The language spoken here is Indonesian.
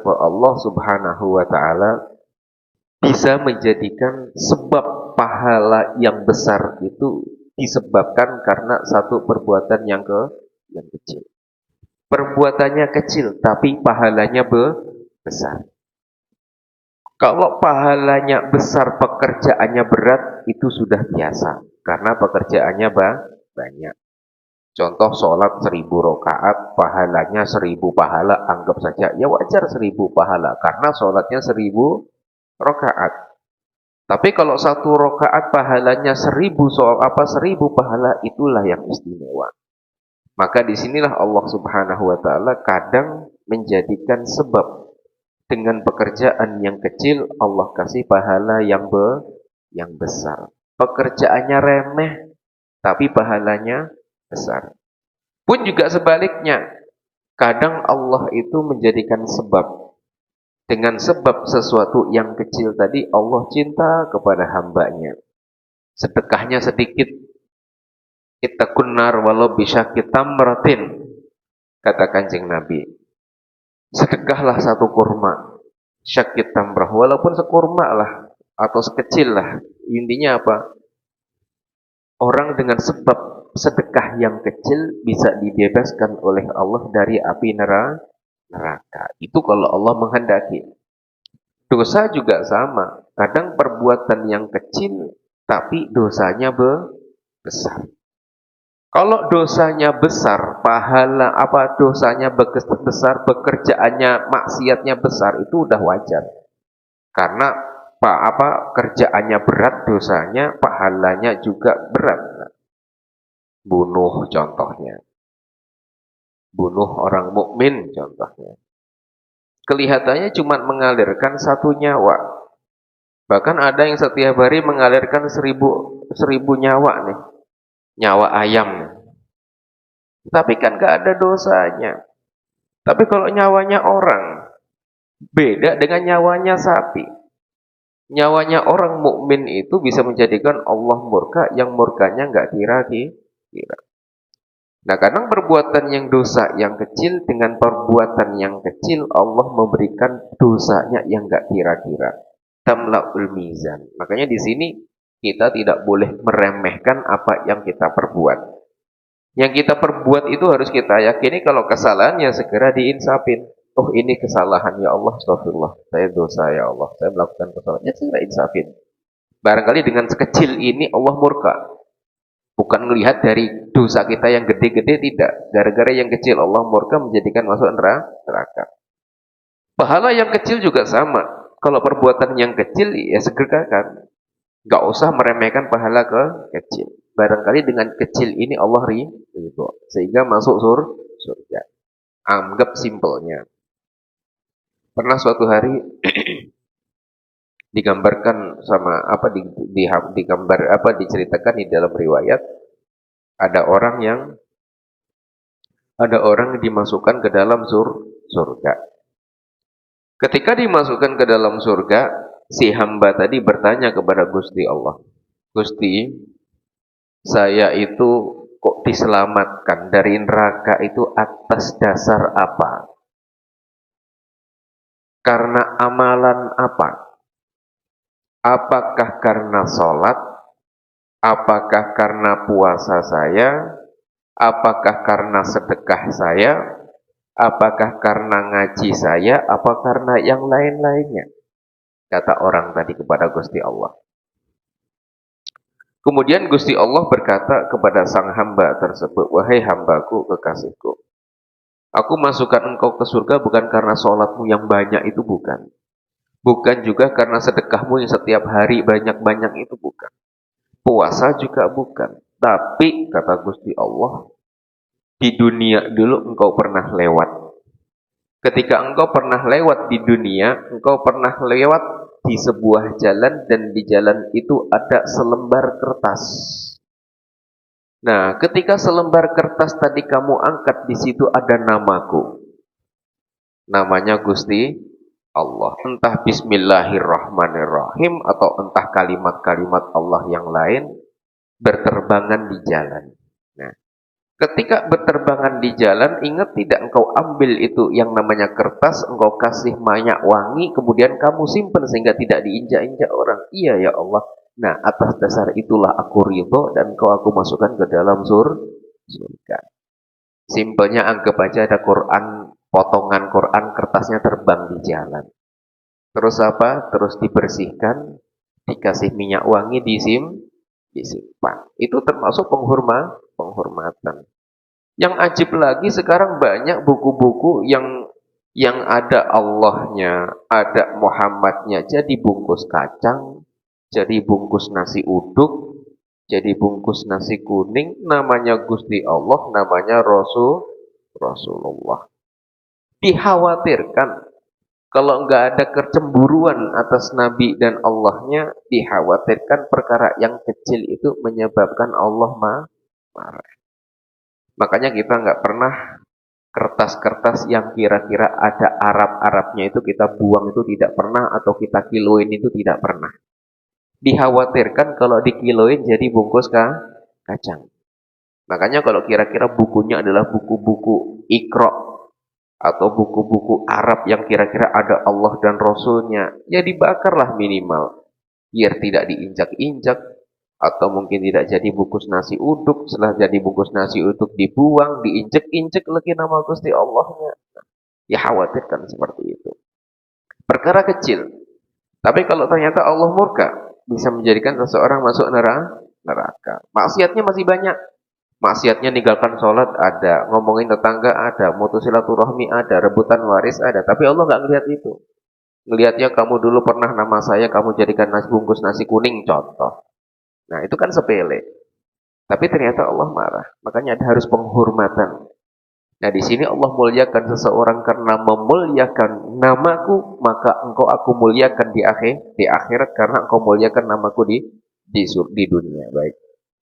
bahwa Allah Subhanahu wa taala bisa menjadikan sebab pahala yang besar itu disebabkan karena satu perbuatan yang kecil. Perbuatannya kecil tapi pahalanya besar. Kalau pahalanya besar, pekerjaannya berat, itu sudah biasa. Karena pekerjaannya banyak. Contoh sholat 1000 rakaat, pahalanya 1000 pahala, anggap saja. Ya wajar 1000 pahala, karena sholatnya 1000 rakaat. Tapi kalau 1 rakaat pahalanya 1000 pahala, itulah yang istimewa. Maka disinilah Allah Subhanahu wa taala kadang menjadikan sebab dengan pekerjaan yang kecil Allah kasih pahala yang besar. Pekerjaannya remeh tapi pahalanya besar. Pun juga sebaliknya, kadang Allah itu menjadikan sebab. Dengan sebab sesuatu yang kecil tadi Allah cinta kepada hambanya. Sedekahnya sedikit, ittaqun nar walau bisyaqi tamratin, kata Kanjeng Nabi. Sedekahlah 1 kurma, syakit tamrah, walaupun sekurma lah, atau sekecil lah. Intinya apa? Orang dengan sebab sedekah yang kecil bisa dibebaskan oleh Allah dari api neraka. Itu kalau Allah menghendaki. Dosa juga sama. Kadang perbuatan yang kecil, tapi dosanya besar. Kalau dosanya besar, pahala apa dosanya besar, pekerjaannya maksiatnya besar, itu udah wajar. Karena kerjaannya berat, dosanya, pahalanya juga berat. Bunuh contohnya. Bunuh orang mukmin contohnya. Kelihatannya cuma mengalirkan 1 nyawa. Bahkan ada yang setiap hari mengalirkan 1000 nyawa nih. Nyawa ayam. Tapi kan gak ada dosanya. Tapi kalau nyawanya orang, beda dengan nyawanya sapi. Nyawanya orang mukmin itu bisa menjadikan Allah murka, yang murkanya gak kira-kira. Nah, kadang perbuatan yang dosa yang kecil dengan perbuatan yang kecil Allah memberikan dosanya yang gak kira-kira. Tamla'ul mizan. Makanya di sini kita tidak boleh meremehkan apa yang kita perbuat. Yang kita perbuat itu harus kita yakini kalau kesalahan ya segera diinsafin. Oh ini kesalahan ya Allah, astagfirullah. Saya dosa ya Allah, saya melakukan kesalahan. Ya segera insafin. Barangkali dengan sekecil ini Allah murka. Bukan melihat dari dosa kita yang gede-gede, tidak. Gara-gara yang kecil Allah murka menjadikan masuk neraka. Pahala yang kecil juga sama. Kalau perbuatan yang kecil ya segerakan. Gak usah meremehkan pahala kecil. Barangkali dengan kecil ini Allah ridho, sehingga masuk surga. Anggap simpelnya. Pernah suatu hari digambarkan sama diceritakan di dalam riwayat ada orang yang dimasukkan ke dalam surga. Ketika dimasukkan ke dalam surga, si hamba tadi bertanya kepada Gusti Allah, Gusti, saya itu kok diselamatkan dari neraka itu atas dasar apa? Karena amalan apa? Apakah karena sholat? Apakah karena puasa saya? Apakah karena sedekah saya? Apakah karena ngaji saya? Apa karena yang lain-lainnya? Kata orang tadi kepada Gusti Allah. Kemudian Gusti Allah berkata kepada sang hamba tersebut, wahai hambaku, kekasihku, aku masukkan engkau ke surga bukan karena sholatmu yang banyak itu, bukan. Bukan juga karena sedekahmu yang setiap hari banyak-banyak itu, bukan. Puasa juga bukan. Tapi, kata Gusti Allah, di dunia dulu engkau pernah lewat. Ketika engkau pernah lewat di dunia, engkau pernah lewat di sebuah jalan dan di jalan itu ada selembar kertas. Nah, ketika selembar kertas tadi kamu angkat, di situ ada namaku. Namanya Gusti Allah. Entah Bismillahirrahmanirrahim atau entah kalimat-kalimat Allah yang lain berterbangan di jalan. Nah, Ketika berterbangan di jalan, ingat tidak engkau ambil itu yang namanya kertas, engkau kasih minyak wangi, kemudian kamu simpan sehingga tidak diinjak-injak orang. Iya ya Allah. Nah, atas dasar itulah aku ridho dan engkau aku masukkan ke dalam surga. Simpelnya anggap aja ada Quran, potongan Quran, kertasnya terbang di jalan. Terus apa? Terus dibersihkan, dikasih minyak wangi, disimpan. Itu termasuk penghormatan. Yang ajib lagi sekarang banyak buku-buku yang ada Allahnya, ada Muhammadnya, jadi bungkus kacang, jadi bungkus nasi uduk, jadi bungkus nasi kuning, namanya Gusti Allah, namanya Rasulullah. Dikhawatirkan kalau nggak ada kecemburuan atas Nabi dan Allahnya, dikhawatirkan perkara yang kecil itu menyebabkan Allah marah. Makanya kita nggak pernah kertas-kertas yang kira-kira ada Arab-Arabnya itu kita buang itu tidak pernah, atau kita kiloin itu tidak pernah. Dikhawatirkan kalau dikiloin jadi bungkus kacang. Makanya kalau kira-kira bukunya adalah buku-buku Iqra atau buku-buku Arab yang kira-kira ada Allah dan Rasulnya, ya dibakarlah minimal. Biar tidak diinjak-injak, atau mungkin tidak jadi bungkus nasi uduk, setelah jadi bungkus nasi uduk dibuang, diinjek-injek lagi nama Gusti Allahnya. Ya khawatirkan seperti itu. Perkara kecil. Tapi kalau ternyata Allah murka, bisa menjadikan seseorang masuk neraka. Maksiatnya masih banyak. Maksiatnya ninggalkan sholat ada, ngomongin tetangga ada, mutus silaturahmi ada, rebutan waris ada. Tapi Allah nggak ngelihat itu. Ngelihatnya kamu dulu pernah nama saya, kamu jadikan bungkus nasi kuning, contoh. Nah, itu kan sepele. Tapi ternyata Allah marah. Makanya ada harus penghormatan. Nah, di sini Allah muliakan seseorang karena memuliakan namaku, maka engkau aku muliakan di akhirat karena engkau muliakan namaku di dunia. Baik.